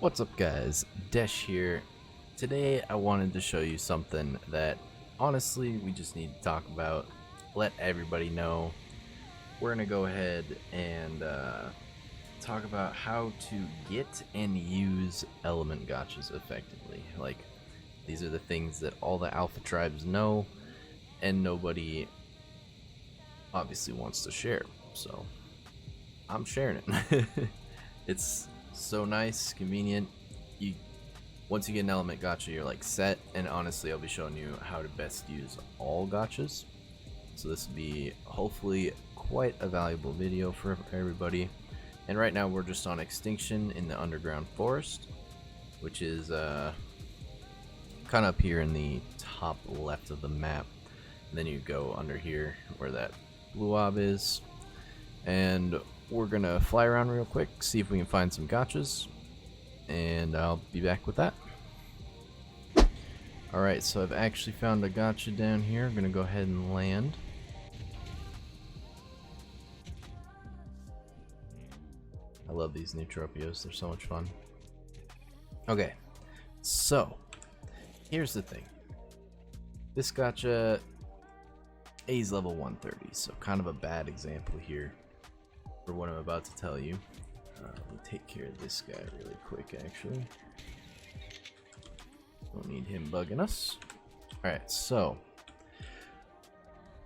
What's up guys, Desh here. Today I wanted to show you something that honestly we just need to talk about, let everybody know. We're gonna go ahead and talk about how to get and use element gachas effectively. Like, these are the things that all the alpha tribes know and nobody obviously wants to share, so I'm sharing it. It's so nice, convenient. Once you get an element gacha, you're like set, and honestly I'll be showing you how to best use all gachas. So this will be hopefully quite a valuable video for everybody. And right now we're just on extinction in the underground forest, which is kind of up here in the top left of the map. And then you go under here where that blue orb is, and we're gonna fly around real quick, see if we can find some gachas, and I'll be back with that. Alright, so I've actually found a gacha down here. I'm gonna go ahead and land. I love these new Tropios, they're so much fun. Okay, so here's the thing. This gacha is level 130, so kind of a bad example here for what I'm about to tell you. Let me take care of this guy really quick, actually. Don't need him bugging us. Alright, so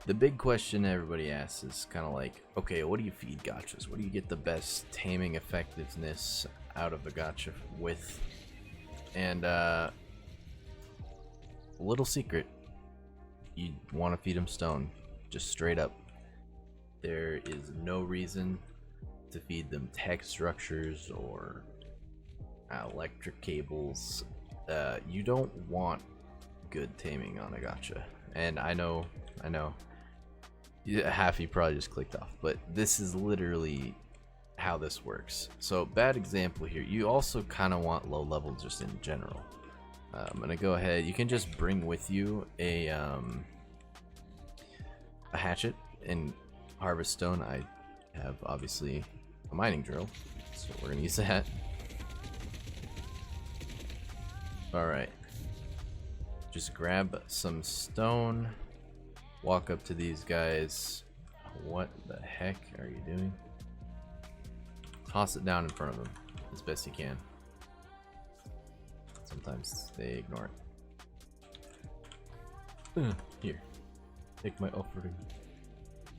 the big question everybody asks is kind of like, okay, what do you feed gachas? What do you get the best taming effectiveness out of a gacha with? And little secret, you want to feed them stone, just straight up. There is no reason to feed them tech structures or electric cables. You don't want good taming on a gacha. And I know, half you probably just clicked off, but this is literally how this works. So bad example here, you also kind of want low level just in general. I'm gonna go ahead, you can just bring with you a hatchet and harvest stone. I have obviously a mining drill, so we're gonna use that. Alright, just grab some stone, walk up to these guys. What the heck are you doing? Toss it down in front of them as best you can. Sometimes they ignore it. Here, take my offering.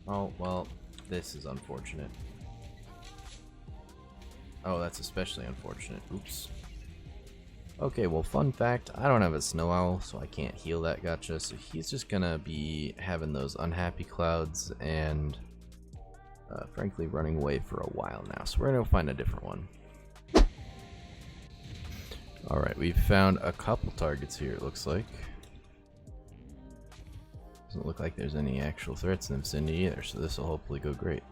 Oh, well, this is unfortunate. Oh, that's especially unfortunate. Oops. Okay, well, fun fact, I don't have a snow owl, so I can't heal that gacha, so he's just gonna be having those unhappy clouds and frankly running away for a while now, so we're gonna find a different one. Alright, we've found a couple targets here, it looks like. Doesn't look like there's any actual threats in the vicinity either, so this will hopefully go great.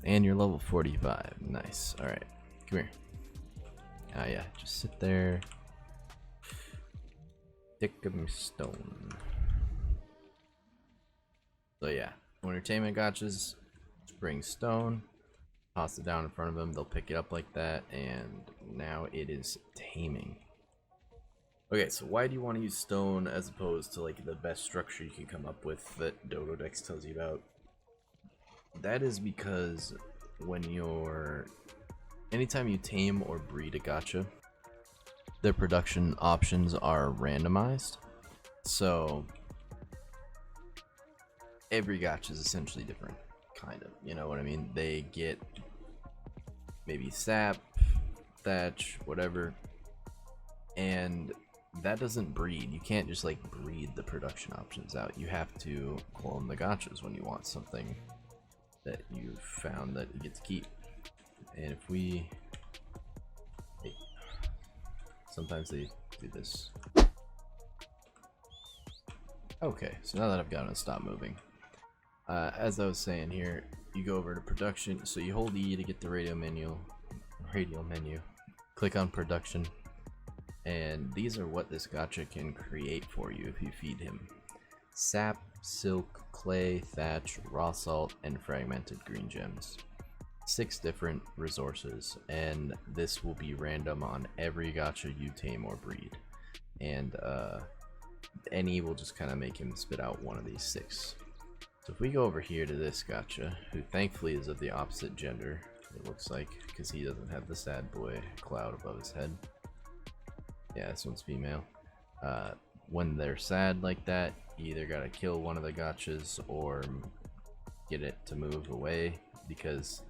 And you're level 45, nice. Alright, come here. Ah yeah, just sit there. Stick 'em stone. So yeah, when you're taming gachas, just bring stone, toss it down in front of them, they'll pick it up like that, and now it is taming. Okay, so why do you want to use stone as opposed to like the best structure you can come up with that Dodo Dex tells you about? That is because when anytime you tame or breed a gacha, their production options are randomized. So every gacha is essentially different, kind of, you know what I mean? They get maybe sap, thatch, whatever, and that doesn't breed. You can't just like breed the production options out. You have to clone the gachas when you want something that you found that you get to keep. And if we, hey, sometimes they do this. Okay, so now that I've gotten to stop moving, as I was saying here, you go over to production. So you hold E to get the radio menu, click on production, and these are what this gacha can create for you if you feed him: sap, silk, clay, thatch, raw salt, and fragmented green gems. 6 different resources, and this will be random on every gacha you tame or breed, and any will just kind of make him spit out one of these 6. So if we go over here to this gacha, who thankfully is of the opposite gender, it looks like, because he doesn't have the sad boy cloud above his head. Yeah, this one's female. When they're sad like that, you either gotta kill one of the gachas or get it to move away, because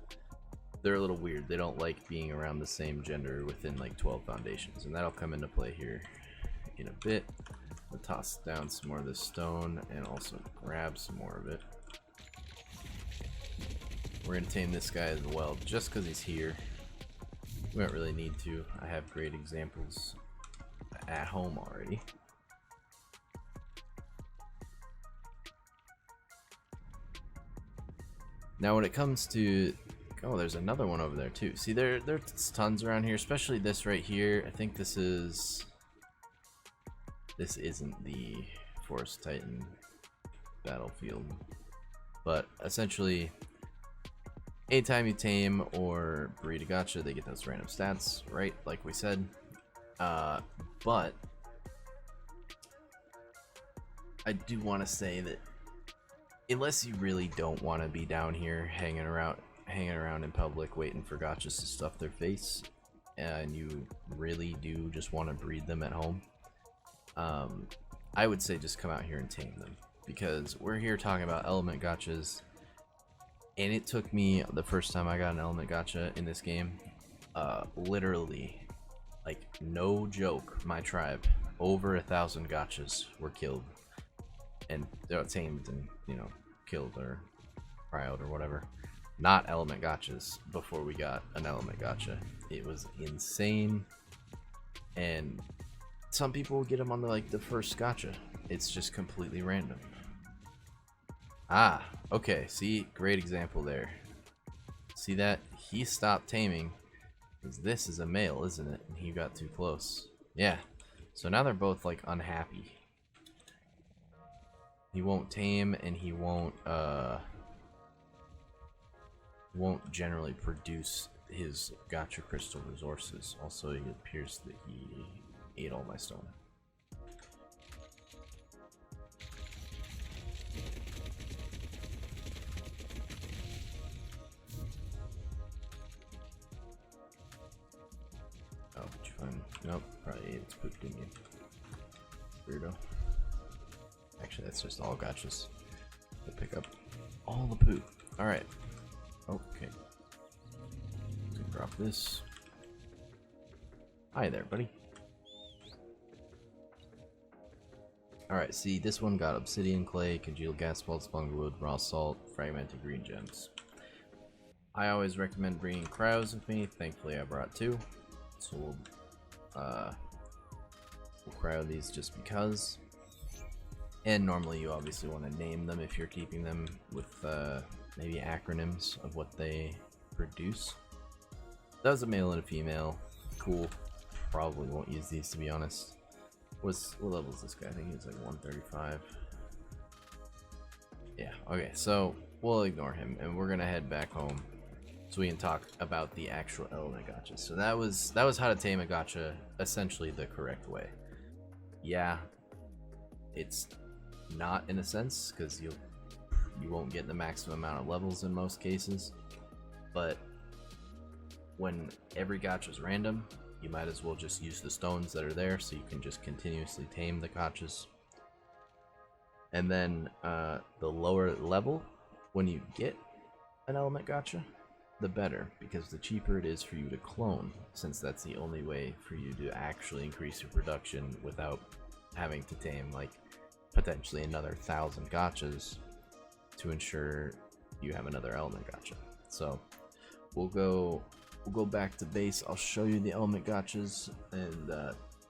they're a little weird. They don't like being around the same gender within like 12 foundations, and that'll come into play here in a bit. I'll toss down some more of this stone and also grab some more of it. We're gonna tame this guy as well, just because he's here. We don't really need to. I have great examples at home already. Now when it comes to, oh, there's another one over there too. See, there's tons around here, especially this right here. I think this isn't the Forest Titan battlefield, but essentially anytime you tame or breed a gacha, they get those random stats, right? Like we said. But I do want to say that unless you really don't want to be down here hanging around in public waiting for gachas to stuff their face, and you really do just want to breed them at home, I would say just come out here and tame them, because we're here talking about element gachas, and it took me, the first time I got an element gacha in this game, literally, like no joke, my tribe, over 1,000 gachas were killed, and they're tamed and, you know, killed or cryoed or whatever, not element gachas, before we got an element gacha. It was insane, and some people will get them on the first gacha. It's just completely random. Ah, okay, see, great example there. See that? He stopped taming, because this is a male, isn't it? And he got too close. Yeah, so now they're both like unhappy. He won't tame, and he won't generally produce his gacha crystal resources. Also, it appears that he ate all my stone. Oh, did you find? Nope, probably ate its poop, didn't you? Weirdo. Actually, that's just all gachas. We'll pick up all the poop. Alright. Okay. Drop this. Hi there, buddy. Alright, see, this one got obsidian clay, congealed gas balls, sponglewood, raw salt, fragmented green gems. I always recommend bringing cryos with me. Thankfully, I brought 2. So we'll cryo these just because. And normally you obviously want to name them if you're keeping them with maybe acronyms of what they produce. That was a male and a female. Cool. Probably won't use these, to be honest. What level is this guy? I think he's like 135. Yeah, okay, so we'll ignore him, and we're gonna head back home so we can talk about the actual element gachas. So that was how to tame a gacha essentially the correct way. Yeah, it's not in a sense, because you won't get the maximum amount of levels in most cases, but when every gacha is random, you might as well just use the stones that are there, so you can just continuously tame the gachas. And then the lower level, when you get an element gacha, the better, because the cheaper it is for you to clone, since that's the only way for you to actually increase your production without having to tame like potentially another 1,000 gachas to ensure you have another element gacha. So we'll go back to base. I'll show you the element gachas, and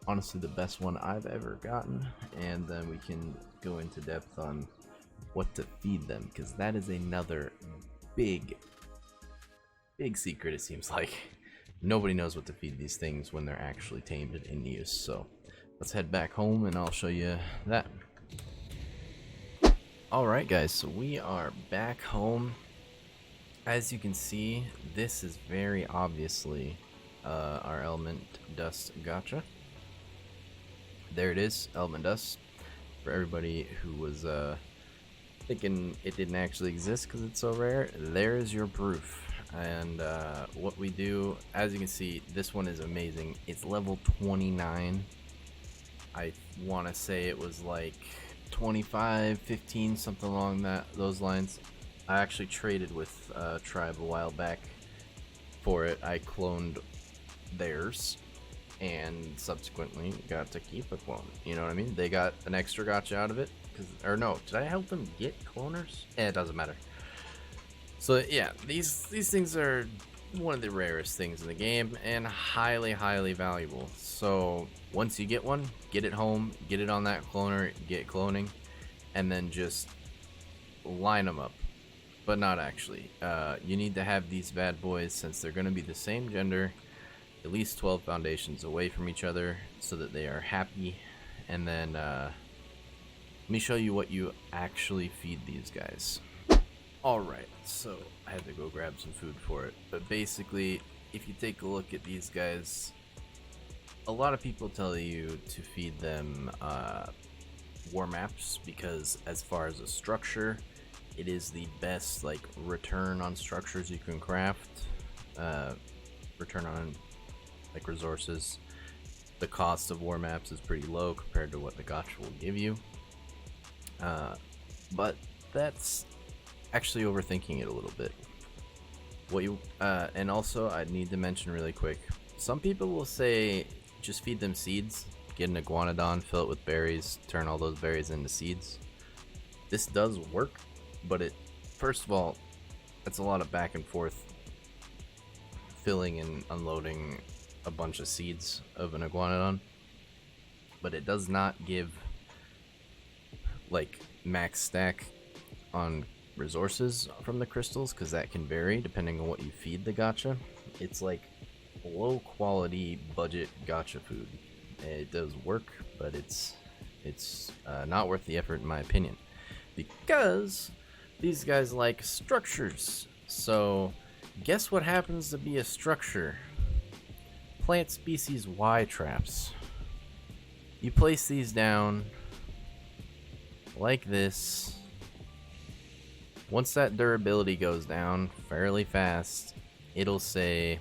honestly the best one I've ever gotten, and then we can go into depth on what to feed them, because that is another big secret. It seems like nobody knows what to feed these things when they're actually tamed and in use. So let's head back home and I'll show you that. Alright guys, so we are back home, As you can see, this is very obviously our element dust gacha. There it is, element dust. For everybody who was thinking it didn't actually exist because it's so rare, there is your proof. And what we do, as you can see, this one is amazing. It's level 29. I want to say it was like 25, 15, something along those lines. I actually traded with Tribe a while back for it. I cloned theirs and subsequently got to keep a clone. You know what I mean? They got an extra gacha out of it. Or no, did I help them get cloners? It doesn't matter. So yeah, these things are one of the rarest things in the game and highly valuable. So once you get one, get it home, get it on that cloner, get cloning, and then just line them up. But not actually. You need to have these bad boys, since they're going to be the same gender, at least 12 foundations away from each other so that they are happy. And then let me show you what you actually feed these guys. Alright, so I had to go grab some food for it. But basically, if you take a look at these guys, a lot of people tell you to feed them war maps, because as far as a structure, it is the best like return on structures you can craft. Return on like resources. The cost of war maps is pretty low compared to what the gacha will give you. But that's actually overthinking it a little bit. What you and also I need to mention really quick, some people will say just feed them seeds, get an iguanodon, fill it with berries, turn all those berries into seeds. This does work, but it, first of all, it's a lot of back and forth filling and unloading a bunch of seeds of an iguanodon, but it does not give like max stack on resources from the crystals, because that can vary depending on what you feed the gacha. It's like low quality budget gacha food. It does work, but it's not worth the effort in my opinion, because these guys like structures. So guess what happens to be a structure? Plant species Y traps. You place these down like this. Once that durability goes down fairly fast, it'll say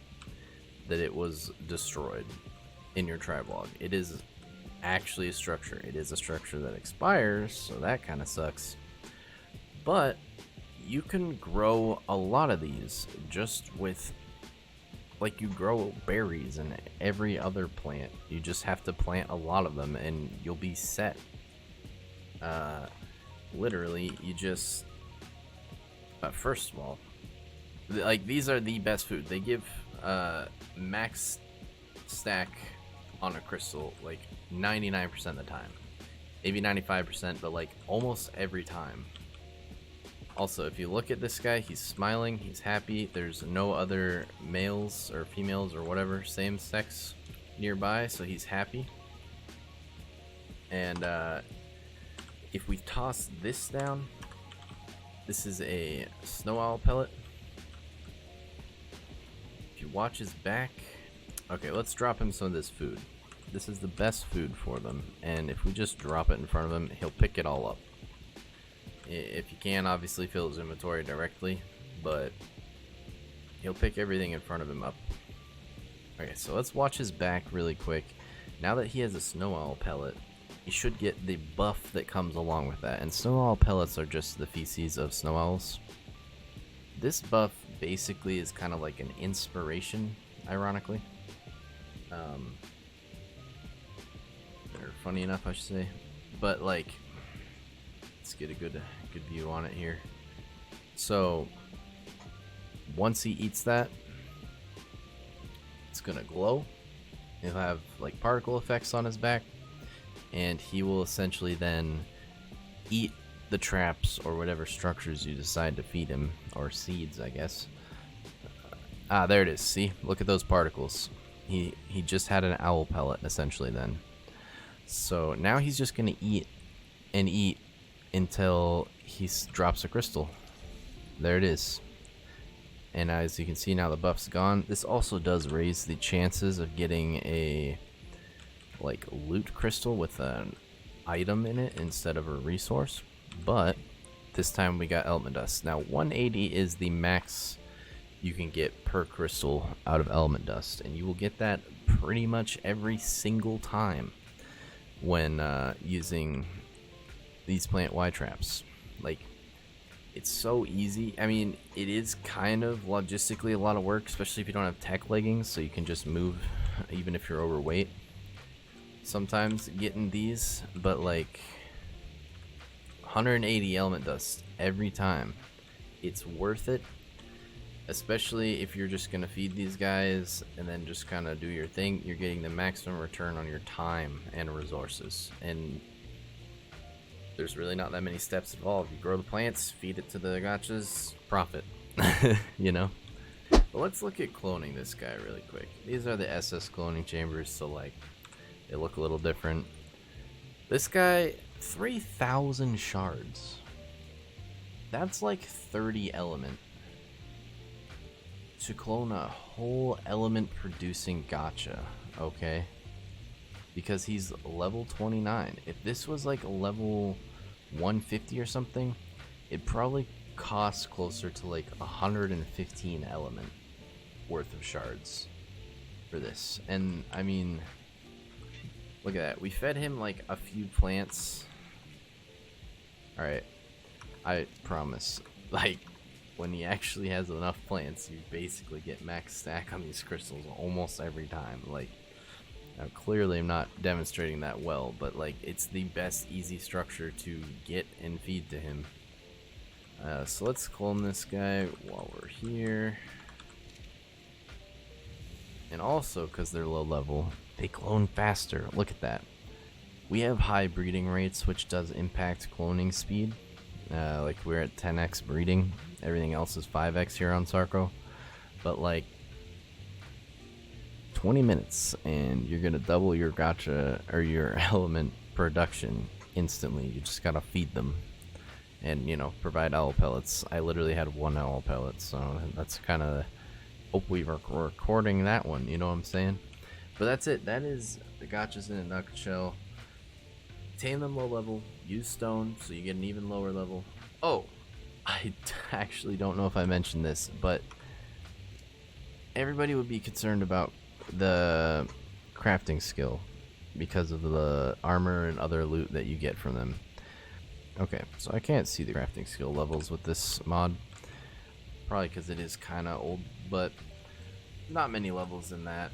that it was destroyed in your tribe log. It is actually a structure. It is a structure that expires, so that kind of sucks. But you can grow a lot of these just with, like, you grow berries in every other plant. You just have to plant a lot of them and you'll be set. Literally, you just first of all, like, these are the best food. They give max stack on a crystal like 99% of the time, maybe 95%, but like almost every time. Also, if you look at this guy, he's smiling, he's happy. There's no other males or females or whatever same sex nearby, so he's happy. And if we toss this down, this is a snow owl pellet. If you watch his back, okay, let's drop him some of this food. This is the best food for them, and if we just drop it in front of him, he'll pick it all up. If you can, obviously fill his inventory directly, but he'll pick everything in front of him up. Okay, so let's watch his back really quick. Now that he has a snow owl pellet, he should get the buff that comes along with that. And snow owl pellets are just the feces of snow owls. This buff basically is kind of like an inspiration, ironically. Or funny enough, I should say. But like, let's get a good view on it here. So once he eats that, it's gonna glow. He'll have like particle effects on his back, and he will essentially then eat the traps or whatever structures you decide to feed him, or seeds, I guess. There it is. See, look at those particles. He just had an owl pellet essentially then. So now he's just gonna eat and eat until he drops a crystal. There it is. and as you can see now the buff's gone. This also does raise the chances of getting a like loot crystal with an item in it instead of a resource, but this time we got element dust. Now 180 is the max you can get per crystal out of element dust, and you will get that pretty much every single time when using these plant Y traps. Like, it's so easy. I mean, it is kind of logistically a lot of work, especially if you don't have tech leggings, so you can just move even if you're overweight sometimes getting these, but like 180 element dust every time, it's worth it, especially if you're just gonna feed these guys and then just kind of do your thing. You're getting the maximum return on your time and resources, and there's really not that many steps involved. You grow the plants, feed it to the gachas, profit. You know. But let's look at cloning this guy really quick. These are the SS cloning chambers, so like they look a little different. This guy, 3,000 shards. That's like 30 element. To clone a whole element producing gacha, okay? Because he's level 29. If this was like a level 150 or something, it probably costs closer to like 115 element worth of shards for this. And I mean, look at that. We fed him like a few plants. Alright, I promise, like, when he actually has enough plants, you basically get max stack on these crystals almost every time. Like, now clearly I'm not demonstrating that well, but like, it's the best easy structure to get and feed to him. So let's clone this guy while we're here. And also, because they're low level, they clone faster. Look at that. We have high breeding rates, which does impact cloning speed. Like, we're at 10x breeding. Everything else is 5x here on Sarko. But like, 20 minutes and you're gonna double your gacha or your element production instantly. You just gotta feed them and, you know, provide owl pellets. I literally had one owl pellet, so that's kind of, hope we were recording that one, you know what I'm saying? But that's it. That is the gachas in a nutshell. Tame them low level, use stone so you get an even lower level. Oh, I actually don't know if I mentioned this, but everybody would be concerned about the crafting skill because of the armor and other loot that you get from them. Okay, so I can't see the crafting skill levels with this mod, probably because it is kind of old, but not many levels in that.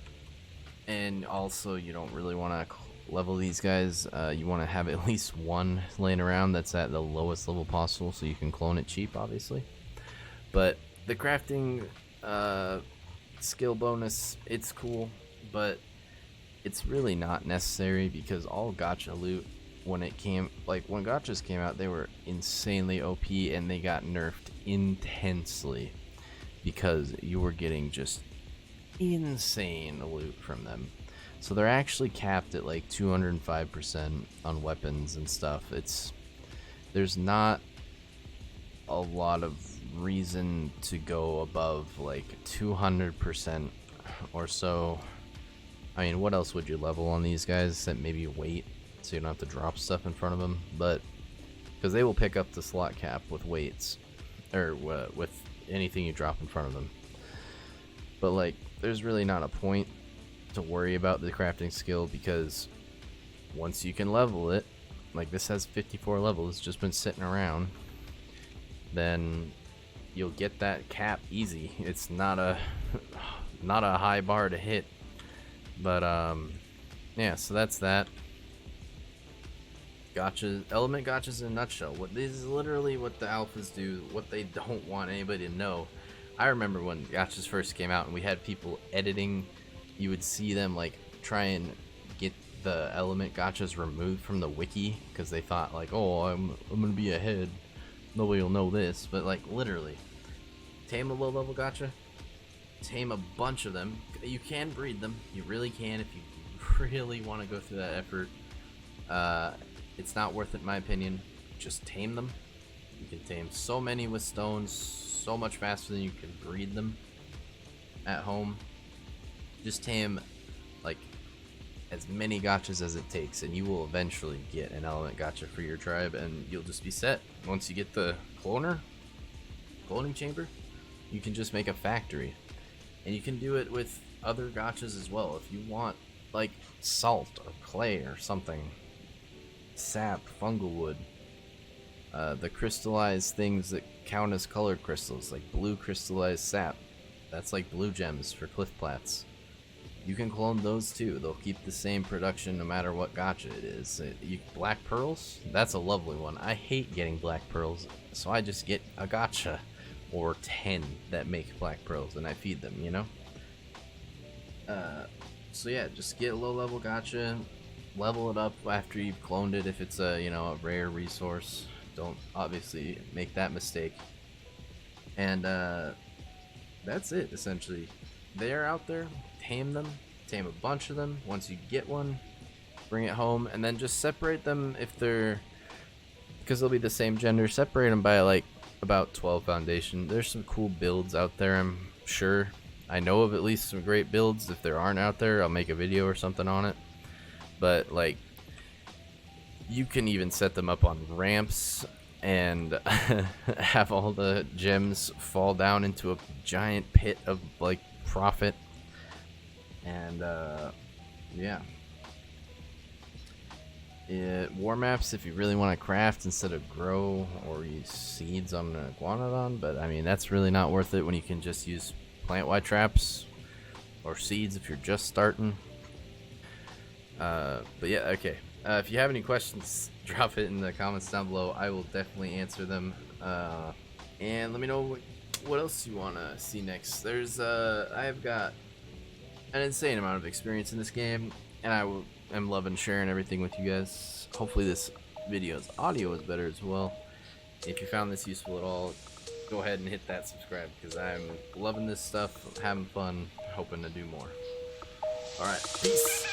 And also, you don't really want to level these guys. You want to have at least one laying around that's at the lowest level possible so you can clone it cheap, obviously. But the crafting skill bonus, it's cool, but it's really not necessary because all gacha loot, when it came, like when gachas came out, they were insanely OP and they got nerfed intensely because you were getting just insane loot from them. So they're actually capped at like 205% on weapons and stuff. There's not a lot of reason to go above like 200% or so. I mean, what else would you level on these guys except maybe weight, so you don't have to drop stuff in front of them? But because they will pick up the slot cap with weights or with anything you drop in front of them. But like, there's really not a point to worry about the crafting skill because once you can level it, like this has 54 levels, just been sitting around, then you'll get that cap easy. It's not a high bar to hit. But yeah, so that's that. Gachas, element gachas in a nutshell. This is literally what the alphas do, what they don't want anybody to know. I remember when gachas first came out and we had people editing, you would see them like try and get the element gachas removed from the wiki because they thought like, oh, I'm gonna be ahead, nobody will know this. But like, literally, tame a low level gacha, tame a bunch of them. You can breed them, you really can if you really want to go through that effort. It's not worth it in my opinion. Just tame them. You can tame so many with stones, so much faster than you can breed them at home. Just tame like as many gachas as it takes, and you will eventually get an element gacha for your tribe, and you'll just be set. Once you get the cloning chamber, you can just make a factory, and you can do it with other gachas as well. If you want like salt or clay or something, sap, fungal wood, the crystallized things that count as colored crystals, like blue crystallized sap, that's like blue gems for cliff plats. You can clone those too. They'll keep the same production no matter what gacha it is. Black pearls, that's a lovely one. I hate getting black pearls, so I just get a gacha or 10 that make black pearls and I feed them, you know? So yeah, just get a low level gacha, level it up after you've cloned it if it's a, you know, a rare resource. Don't obviously make that mistake. And that's it essentially. They're out there, tame them, tame a bunch of them. Once you get one, bring it home, and then just separate them if they're, because they'll be the same gender, separate them by like about 12 foundation. There's some cool builds out there, I'm sure. I know of at least some great builds. If there aren't out there, I'll make a video or something on it. But like, you can even set them up on ramps and have all the gems fall down into a giant pit of like profit. And yeah, war maps if you really want to craft instead of grow or use seeds on an iguanodon, but I mean that's really not worth it when you can just use plant-wide traps or seeds if you're just starting. But yeah, okay. If you have any questions, drop it in the comments down below. I will definitely answer them. And let me know what else you want to see next. There's I've got an insane amount of experience in this game, and I'm loving sharing everything with you guys. Hopefully this video's audio is better as well. If you found this useful at all, go ahead and hit that subscribe, because I'm loving this stuff, having fun, hoping to do more. Alright, peace.